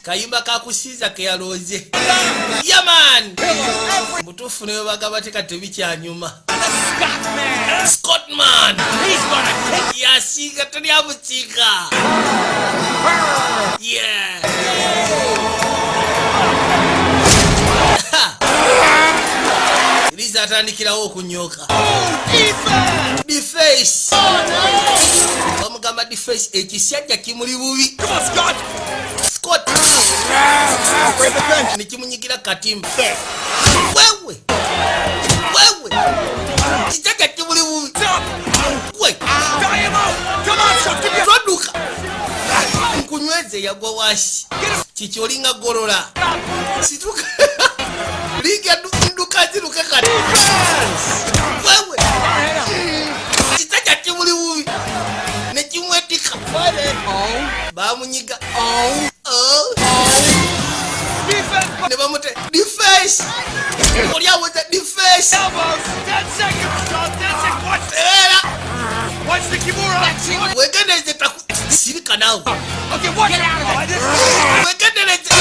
kayimba kakusiiza ke yalooze yaman mutuufu newe bagaba tebikyanyuma Scotman yasiiga talyamukiika Liza atandikirawo okunyooka Deface bamugamba Deface ekisajja kimuli bubi Scott nikimunyigira katimba wewe kisajja kimuli bubi toduka nkunyweze yagwa wasi kikyolinga golola situka liga ndukaziruka kati wewe kisajja kimuli bubi nekimwetika bamunyiga ne bamute Deface olyawoza Deface wegendereze sirika nawe wegendereze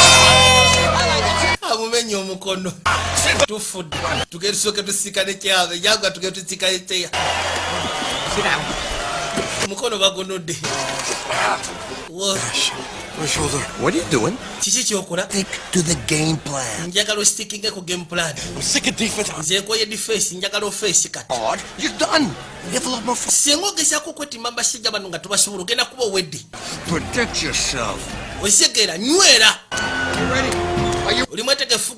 amumenye omukono tufudde tugende tusooke tusikane kyabe jagwa tugende tusikane teya omukono bagonodde What are you doing? Kiki kyokola? Stick to the game plan. Njagala sticking ku game plan. I'm sick of defense. Nze koye Deface njagala offace kati. Odd. You're done. You have a lot more fun. Sengogesa ko kwetimba basajja bano nga tubasobola ogenda kuba wedde. Protect yourself. Osegera nywera. You ready? Are you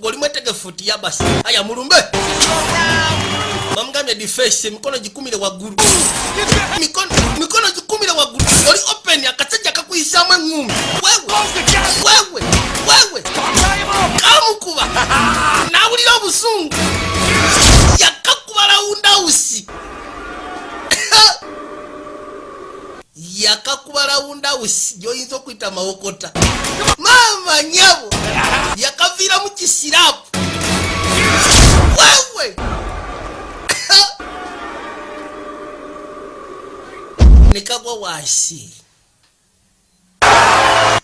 Olimwetegefu tiya basi. Aya mulumbe. Bamugambye Deface mikono gikumire waggulu. Mikono gikumire waggulu. Oli open akasajja kakuyisaamu engumi. Wewe. Kamukuba. Nawulira obusungu. Yakakuba roundhouse. Yakakuba roundhouse joyinza okuyita mawokota. Mama nyabo. Yakavira mu kisirapu. Wewe. Nekagwa wasi.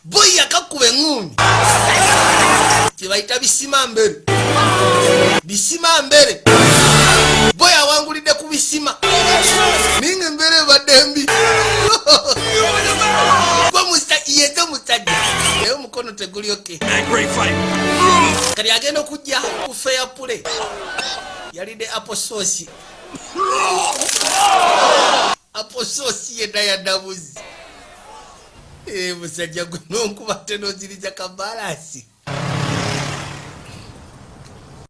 Boy yakakuba engumi. Kibaita bisima mbere. Bisima mbere. Boy awangulidde ku bisima. Ninge mbere badembi. Kwa yeze musajja. Eyo mukono teguli okay. great fight? Kali agenda kujja ku fair play. Yalide apple sauce. Apple sauce yenda ya dabuzi. Musajja guno nkuba teno ziriza kabalasi.